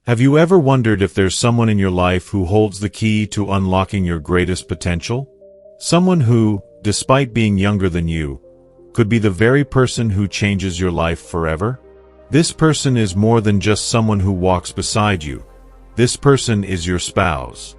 Have you ever wondered if there's someone in your life who holds the key to unlocking your greatest potential? Someone who, despite being younger than you, could be the very person who changes your life forever? This person is more than just someone who walks beside you. This person is your spouse.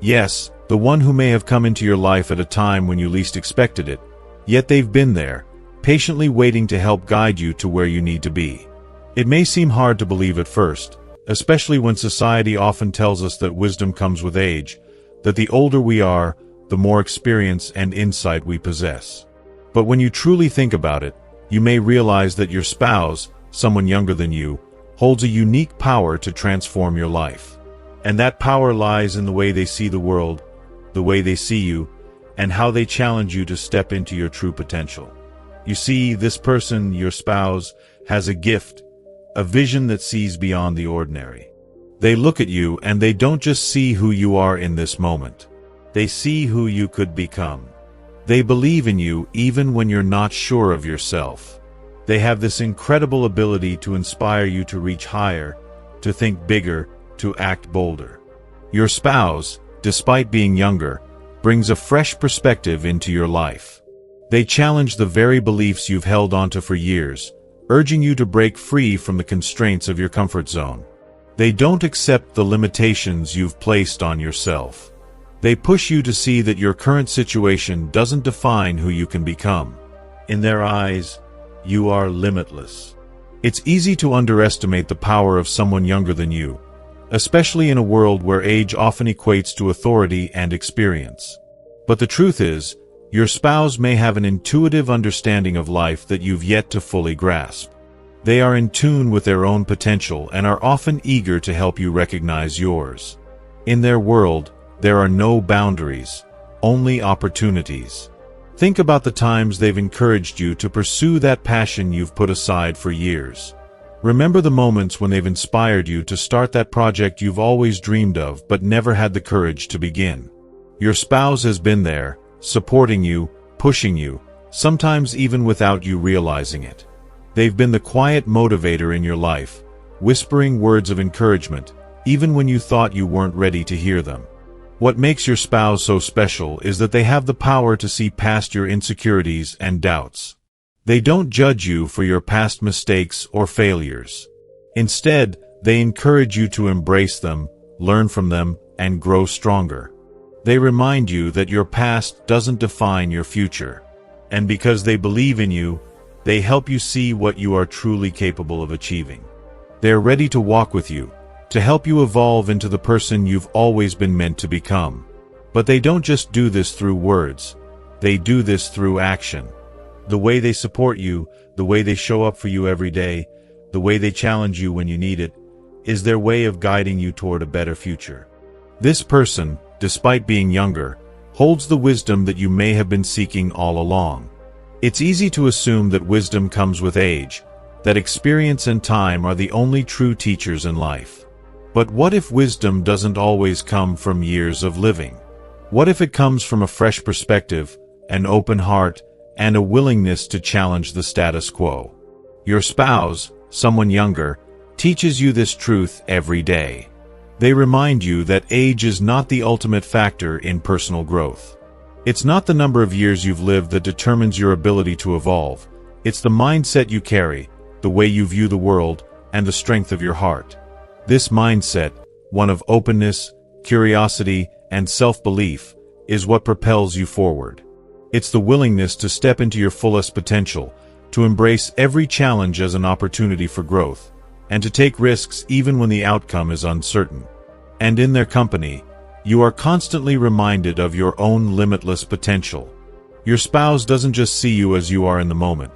Yes, the one who may have come into your life at a time when you least expected it, yet they've been there, patiently waiting to help guide you to where you need to be. It may seem hard to believe at first, especially when society often tells us that wisdom comes with age, that the older we are, the more experience and insight we possess. But when you truly think about it, you may realize that your spouse, someone younger than you, holds a unique power to transform your life. And that power lies in the way they see the world, the way they see you, and how they challenge you to step into your true potential. You see, this person, your spouse, has a gift, a vision that sees beyond the ordinary. They look at you and they don't just see who you are in this moment. They see who you could become. They believe in you even when you're not sure of yourself. They have this incredible ability to inspire you to reach higher, to think bigger, to act bolder. Your spouse, despite being younger, brings a fresh perspective into your life. They challenge the very beliefs you've held onto for years, urging you to break free from the constraints of your comfort zone. They don't accept the limitations you've placed on yourself. They push you to see that your current situation doesn't define who you can become. In their eyes, you are limitless. It's easy to underestimate the power of someone younger than you, especially in a world where age often equates to authority and experience. But the truth is, your spouse may have an intuitive understanding of life that you've yet to fully grasp. They are in tune with their own potential and are often eager to help you recognize yours. In their world, there are no boundaries, only opportunities. Think about the times they've encouraged you to pursue that passion you've put aside for years. Remember the moments when they've inspired you to start that project you've always dreamed of but never had the courage to begin. Your spouse has been there, supporting you, pushing you, sometimes even without you realizing it. They've been the quiet motivator in your life, whispering words of encouragement, even when you thought you weren't ready to hear them. What makes your spouse so special is that they have the power to see past your insecurities and doubts. They don't judge you for your past mistakes or failures. Instead, they encourage you to embrace them, learn from them, and grow stronger. They remind you that your past doesn't define your future. And because they believe in you, they help you see what you are truly capable of achieving. They're ready to walk with you, to help you evolve into the person you've always been meant to become. But they don't just do this through words. They do this through action. The way they support you, the way they show up for you every day, the way they challenge you when you need it, is their way of guiding you toward a better future. This person, despite being younger, holds the wisdom that you may have been seeking all along. It's easy to assume that wisdom comes with age, that experience and time are the only true teachers in life. But what if wisdom doesn't always come from years of living? What if it comes from a fresh perspective, an open heart, and a willingness to challenge the status quo? Your spouse, someone younger, teaches you this truth every day. They remind you that age is not the ultimate factor in personal growth. It's not the number of years you've lived that determines your ability to evolve. It's the mindset you carry, the way you view the world, and the strength of your heart. This mindset, one of openness, curiosity, and self-belief, is what propels you forward. It's the willingness to step into your fullest potential, to embrace every challenge as an opportunity for growth, and to take risks even when the outcome is uncertain. And in their company, you are constantly reminded of your own limitless potential. Your spouse doesn't just see you as you are in the moment.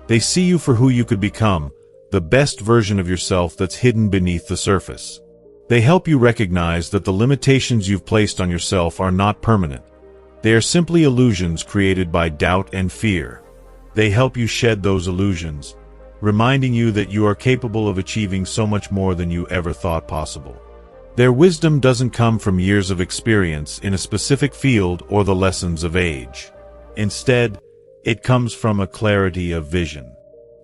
They see you for who you could become, the best version of yourself that's hidden beneath the surface. They help you recognize that the limitations you've placed on yourself are not permanent. They are simply illusions created by doubt and fear. They help you shed those illusions, reminding you that you are capable of achieving so much more than you ever thought possible. Their wisdom doesn't come from years of experience in a specific field or the lessons of age. Instead, it comes from a clarity of vision.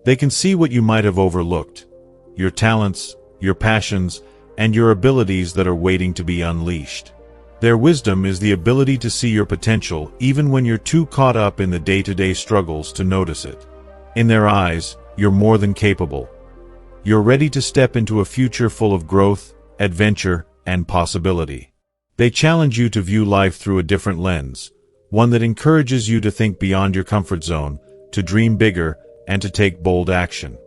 They can see what you might have overlooked, your talents, your passions, and your abilities that are waiting to be unleashed. Their wisdom is the ability to see your potential even when you're too caught up in the day-to-day struggles to notice it. In their eyes, you're more than capable. You're ready to step into a future full of growth, adventure, and possibility. They challenge you to view life through a different lens, one that encourages you to think beyond your comfort zone, to dream bigger, and to take bold action.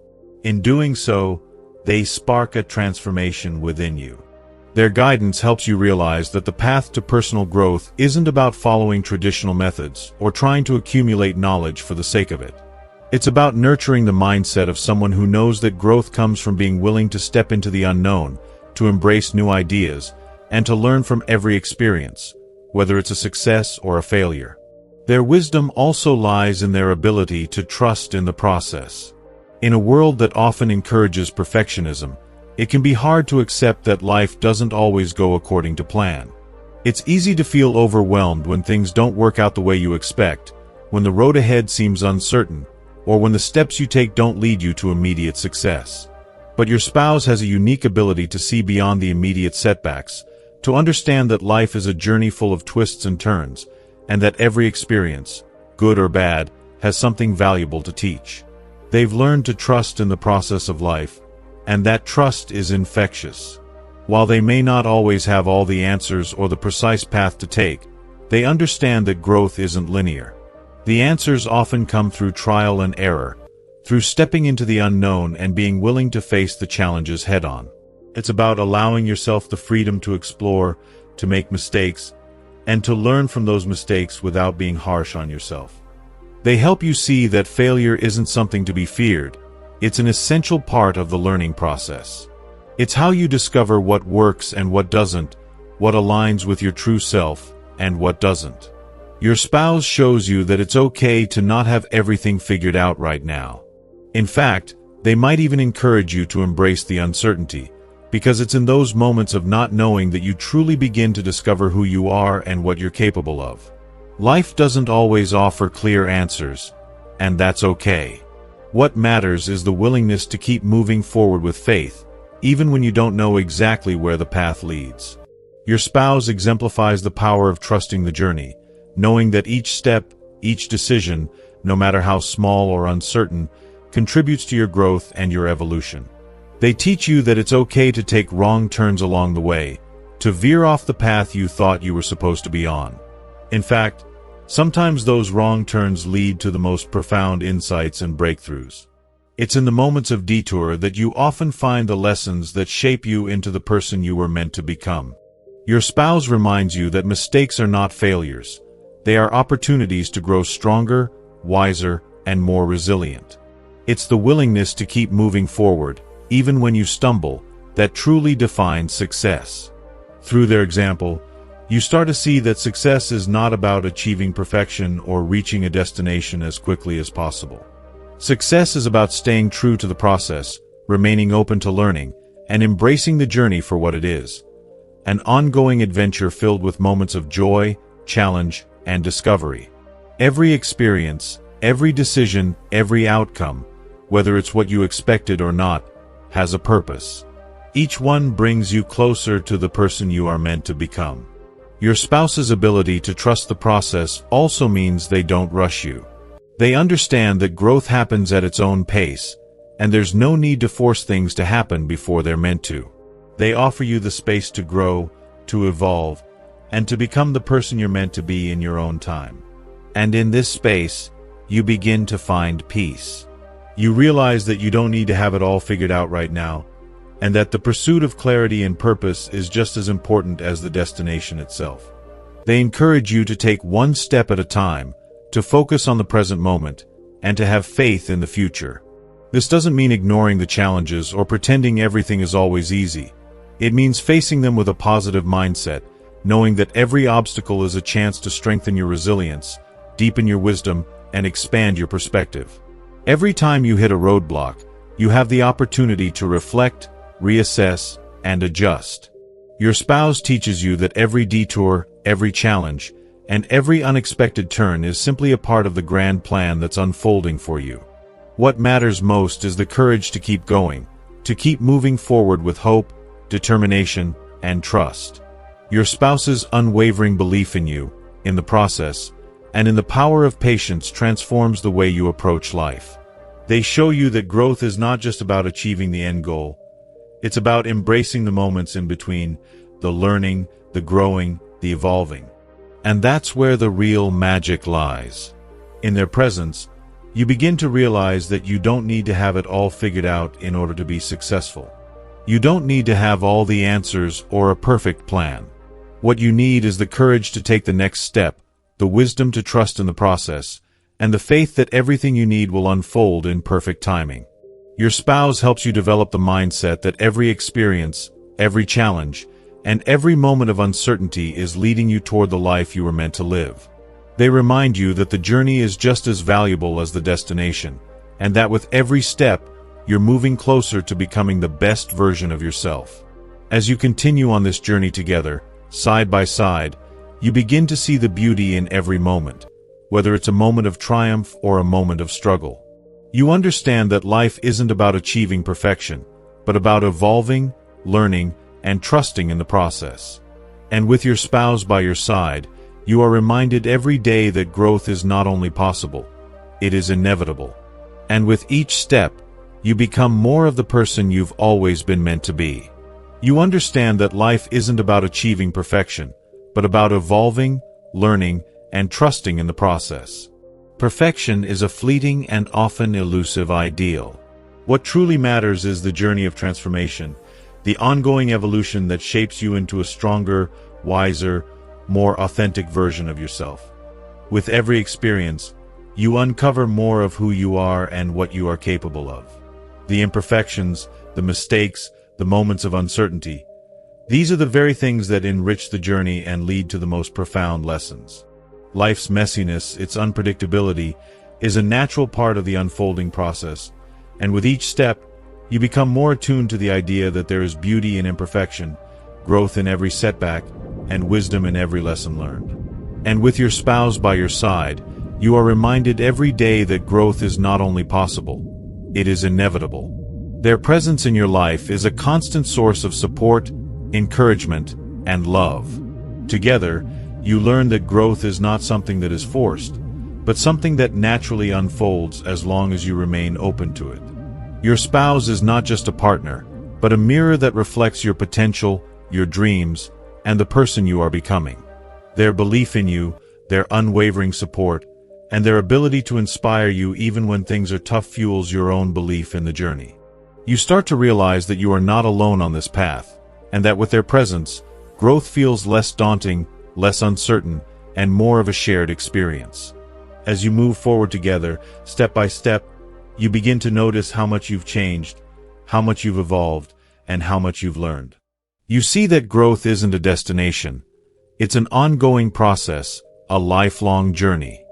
In doing so, they spark a transformation within you. Their guidance helps you realize that the path to personal growth isn't about following traditional methods or trying to accumulate knowledge for the sake of it. It's about nurturing the mindset of someone who knows that growth comes from being willing to step into the unknown, to embrace new ideas, and to learn from every experience, whether it's a success or a failure. Their wisdom also lies in their ability to trust in the process. In a world that often encourages perfectionism, it can be hard to accept that life doesn't always go according to plan. It's easy to feel overwhelmed when things don't work out the way you expect, when the road ahead seems uncertain, or when the steps you take don't lead you to immediate success. But your spouse has a unique ability to see beyond the immediate setbacks, to understand that life is a journey full of twists and turns, and that every experience, good or bad, has something valuable to teach. They've learned to trust in the process of life, and that trust is infectious. While they may not always have all the answers or the precise path to take, they understand that growth isn't linear. The answers often come through trial and error, through stepping into the unknown and being willing to face the challenges head-on. It's about allowing yourself the freedom to explore, to make mistakes, and to learn from those mistakes without being harsh on yourself. They help you see that failure isn't something to be feared. It's an essential part of the learning process. It's how you discover what works and what doesn't, what aligns with your true self and what doesn't. Your spouse shows you that it's okay to not have everything figured out right now. In fact, they might even encourage you to embrace the uncertainty, because it's in those moments of not knowing that you truly begin to discover who you are and what you're capable of. Life doesn't always offer clear answers, and that's okay. What matters is the willingness to keep moving forward with faith, even when you don't know exactly where the path leads. Your spouse exemplifies the power of trusting the journey, knowing that each step, each decision, no matter how small or uncertain, contributes to your growth and your evolution. They teach you that it's okay to take wrong turns along the way, to veer off the path you thought you were supposed to be on. In fact, sometimes those wrong turns lead to the most profound insights and breakthroughs. It's in the moments of detour that you often find the lessons that shape you into the person you were meant to become. Your spouse reminds you that mistakes are not failures. They are opportunities to grow stronger, wiser, and more resilient. It's the willingness to keep moving forward, even when you stumble, that truly defines success. Through their example, you start to see that success is not about achieving perfection or reaching a destination as quickly as possible. Success is about staying true to the process, remaining open to learning, and embracing the journey for what it is. An ongoing adventure filled with moments of joy, challenge, and discovery. Every experience, every decision, every outcome, whether it's what you expected or not, has a purpose. Each one brings you closer to the person you are meant to become. Your spouse's ability to trust the process also means they don't rush you. They understand that growth happens at its own pace, and there's no need to force things to happen before they're meant to. They offer you the space to grow, to evolve, and to become the person you're meant to be in your own time. And in this space, you begin to find peace. You realize that you don't need to have it all figured out right now, and that the pursuit of clarity and purpose is just as important as the destination itself. They encourage you to take one step at a time, to focus on the present moment, and to have faith in the future. This doesn't mean ignoring the challenges or pretending everything is always easy. It means facing them with a positive mindset, knowing that every obstacle is a chance to strengthen your resilience, deepen your wisdom, and expand your perspective. Every time you hit a roadblock, you have the opportunity to reflect, reassess, and adjust. Your spouse teaches you that every detour, every challenge, and every unexpected turn is simply a part of the grand plan that's unfolding for you. What matters most is the courage to keep going, to keep moving forward with hope, determination, and trust. Your spouse's unwavering belief in you, in the process, and in the power of patience transforms the way you approach life. They show you that growth is not just about achieving the end goal. It's about embracing the moments in between, the learning, the growing, the evolving. And that's where the real magic lies. In their presence, you begin to realize that you don't need to have it all figured out in order to be successful. You don't need to have all the answers or a perfect plan. What you need is the courage to take the next step, the wisdom to trust in the process, and the faith that everything you need will unfold in perfect timing. Your spouse helps you develop the mindset that every experience, every challenge, and every moment of uncertainty is leading you toward the life you were meant to live. They remind you that the journey is just as valuable as the destination, and that with every step, you're moving closer to becoming the best version of yourself. As you continue on this journey together, side by side, you begin to see the beauty in every moment, whether it's a moment of triumph or a moment of struggle. You understand that life isn't about achieving perfection, but about evolving, learning, and trusting in the process. And with your spouse by your side, you are reminded every day that growth is not only possible, it is inevitable. And with each step, you become more of the person you've always been meant to be. You understand that life isn't about achieving perfection, but about evolving, learning, and trusting in the process. Perfection is a fleeting and often elusive ideal. What truly matters is the journey of transformation, the ongoing evolution that shapes you into a stronger, wiser, more authentic version of yourself. With every experience, you uncover more of who you are and what you are capable of. The imperfections, the mistakes, the moments of uncertainty, these are the very things that enrich the journey and lead to the most profound lessons. Life's messiness, its unpredictability, is a natural part of the unfolding process, and with each step, you become more attuned to the idea that there is beauty in imperfection, growth in every setback, and wisdom in every lesson learned. And with your spouse by your side, you are reminded every day that growth is not only possible, it is inevitable. Their presence in your life is a constant source of support, encouragement, and love. Together, you learn that growth is not something that is forced, but something that naturally unfolds as long as you remain open to it. Your spouse is not just a partner, but a mirror that reflects your potential, your dreams, and the person you are becoming. Their belief in you, their unwavering support, and their ability to inspire you even when things are tough fuels your own belief in the journey. You start to realize that you are not alone on this path, and that with their presence, growth feels less daunting, less uncertain, and more of a shared experience. As you move forward together, step by step, you begin to notice how much you've changed, how much you've evolved, and how much you've learned. You see that growth isn't a destination. It's an ongoing process, a lifelong journey.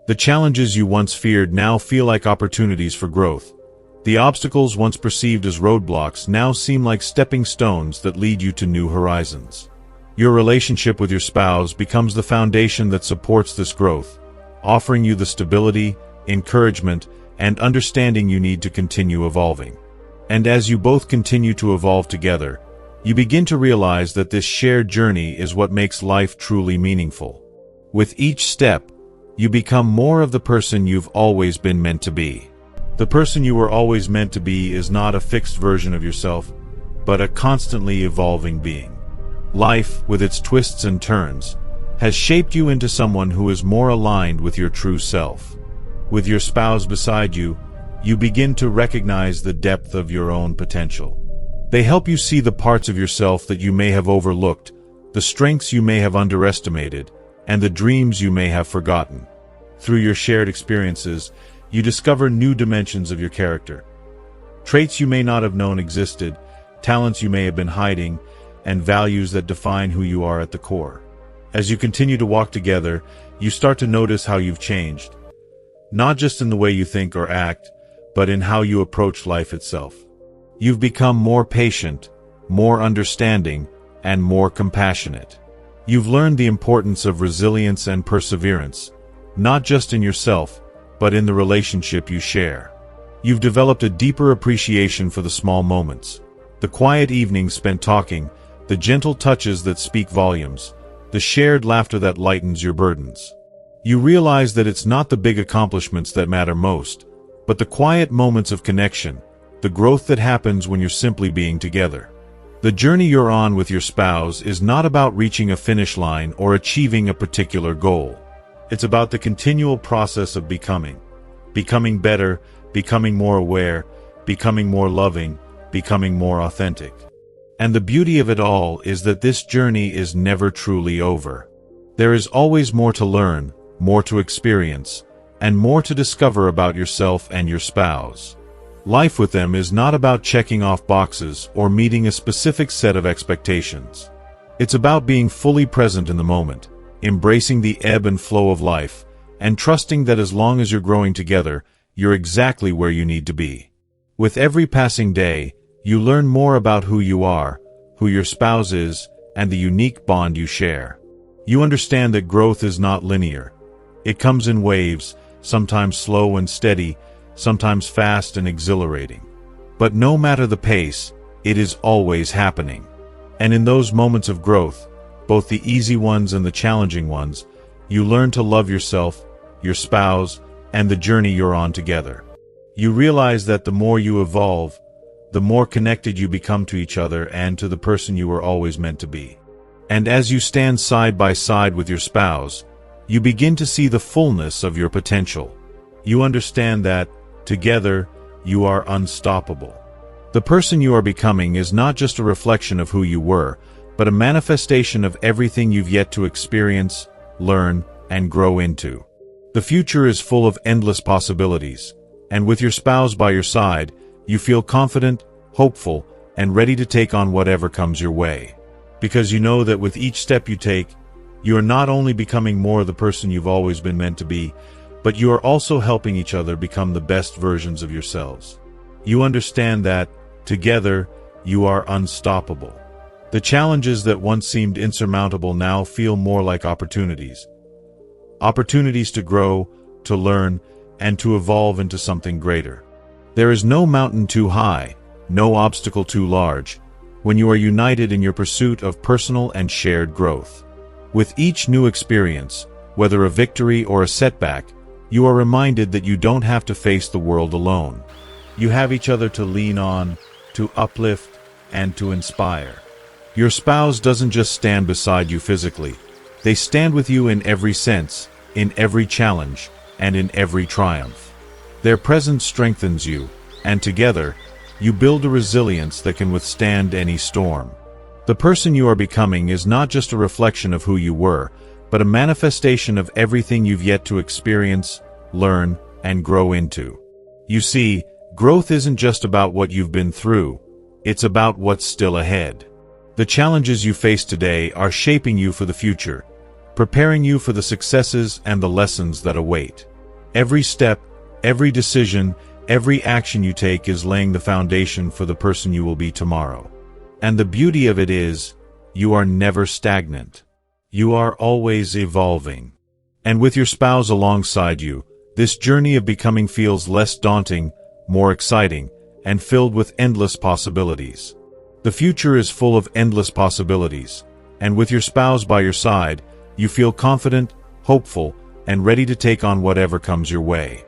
The challenges you once feared now feel like opportunities for growth. The obstacles once perceived as roadblocks now seem like stepping stones that lead you to new horizons. Your relationship with your spouse becomes the foundation that supports this growth, offering you the stability, encouragement, and understanding you need to continue evolving. And as you both continue to evolve together, you begin to realize that this shared journey is what makes life truly meaningful. With each step, you become more of the person you've always been meant to be. The person you were always meant to be is not a fixed version of yourself, but a constantly evolving being. Life, with its twists and turns, has shaped you into someone who is more aligned with your true self. With your spouse beside you, you begin to recognize the depth of your own potential. They help you see the parts of yourself that you may have overlooked, the strengths you may have underestimated, and the dreams you may have forgotten. Through your shared experiences, you discover new dimensions of your character. Traits you may not have known existed, talents you may have been hiding, and values that define who you are at the core. As you continue to walk together, you start to notice how you've changed. Not just in the way you think or act, but in how you approach life itself. You've become more patient, more understanding, and more compassionate. You've learned the importance of resilience and perseverance, not just in yourself, but in the relationship you share. You've developed a deeper appreciation for the small moments, The quiet evenings spent talking, the gentle touches that speak volumes, the shared laughter that lightens your burdens. You realize that it's not the big accomplishments that matter most, but the quiet moments of connection, the growth that happens when you're simply being together. The journey you're on with your spouse is not about reaching a finish line or achieving a particular goal. It's about the continual process of becoming better, becoming more aware, becoming more loving, becoming more authentic. And the beauty of it all is that this journey is never truly over. There is always more to learn, more to experience, and more to discover about yourself and your spouse. Life with them is not about checking off boxes or meeting a specific set of expectations. It's about being fully present in the moment, embracing the ebb and flow of life, and trusting that as long as you're growing together, you're exactly where you need to be. With every passing day, you learn more about who you are, who your spouse is, and the unique bond you share. You understand that growth is not linear. It comes in waves, sometimes slow and steady, sometimes fast and exhilarating. But no matter the pace, it is always happening. And in those moments of growth, both the easy ones and the challenging ones, you learn to love yourself, your spouse, and the journey you're on together. You realize that the more you evolve, the more connected you become to each other and to the person you were always meant to be. And as you stand side by side with your spouse, you begin to see the fullness of your potential. You understand that, together, you are unstoppable. The person you are becoming is not just a reflection of who you were, but a manifestation of everything you've yet to experience, learn, and grow into. The future is full of endless possibilities, and with your spouse by your side, you feel confident, hopeful, and ready to take on whatever comes your way. Because you know that with each step you take, you are not only becoming more the person you've always been meant to be, but you are also helping each other become the best versions of yourselves. You understand that, together, you are unstoppable. The challenges that once seemed insurmountable now feel more like opportunities. Opportunities to grow, to learn, and to evolve into something greater. There is no mountain too high, no obstacle too large, when you are united in your pursuit of personal and shared growth. With each new experience, whether a victory or a setback, you are reminded that you don't have to face the world alone. You have each other to lean on, to uplift, and to inspire. Your spouse doesn't just stand beside you physically. They stand with you in every sense, in every challenge, and in every triumph. Their presence strengthens you, and together, you build a resilience that can withstand any storm. The person you are becoming is not just a reflection of who you were, but a manifestation of everything you've yet to experience, learn, and grow into. You see, growth isn't just about what you've been through, it's about what's still ahead. The challenges you face today are shaping you for the future, preparing you for the successes and the lessons that await. Every step, every decision, every action you take is laying the foundation for the person you will be tomorrow. And the beauty of it is, you are never stagnant. You are always evolving. And with your spouse alongside you, this journey of becoming feels less daunting, more exciting, and filled with endless possibilities. The future is full of endless possibilities, and with your spouse by your side, you feel confident, hopeful, and ready to take on whatever comes your way.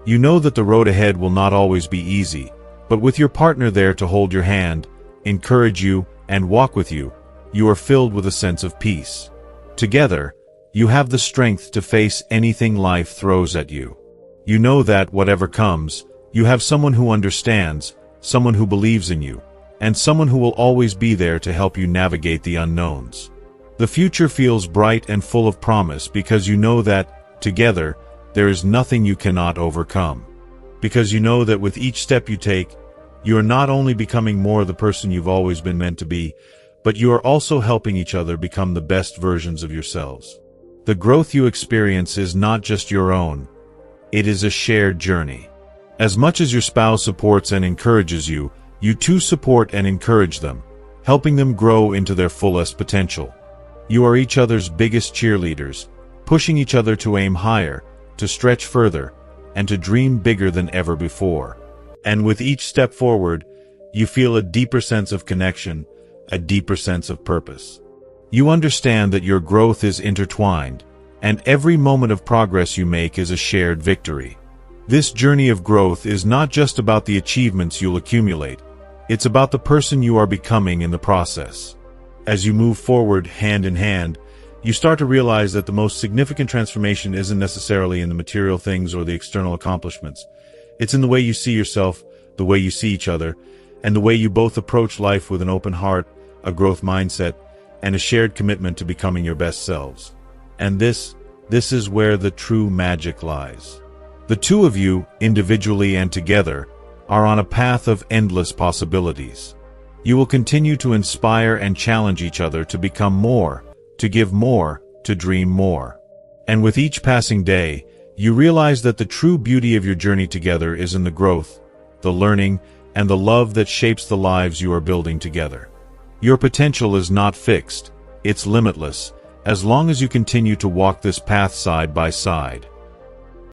You know that the road ahead will not always be easy, but with your partner there to hold your hand, encourage you, and walk with you, you are filled with a sense of peace. Together, you have the strength to face anything life throws at you. You know that, whatever comes, you have someone who understands, someone who believes in you, and someone who will always be there to help you navigate the unknowns. The future feels bright and full of promise because you know that, together, there is nothing you cannot overcome. Because you know that with each step you take, you are not only becoming more the person you've always been meant to be, but you are also helping each other become the best versions of yourselves. The growth you experience is not just your own, it is a shared journey. As much as your spouse supports and encourages you, you too support and encourage them, helping them grow into their fullest potential. You are each other's biggest cheerleaders, pushing each other to aim higher, to stretch further, and to dream bigger than ever before. And with each step forward, You feel a deeper sense of connection, a deeper sense of purpose. You understand that your growth is intertwined, and every moment of progress you make is a shared victory. This journey of growth is not just about the achievements you'll accumulate, it's about the person you are becoming in the process. As you move forward hand in hand, you start to realize that the most significant transformation isn't necessarily in the material things or the external accomplishments. It's in the way you see yourself, the way you see each other, and the way you both approach life with an open heart, a growth mindset, and a shared commitment to becoming your best selves. And this is where the true magic lies. The two of you, individually and together, are on a path of endless possibilities. You will continue to inspire and challenge each other to become more, to give more, to dream more. And with each passing day, you realize that the true beauty of your journey together is in the growth, the learning, and the love that shapes the lives you are building together. Your potential is not fixed, it's limitless, as long as you continue to walk this path side by side.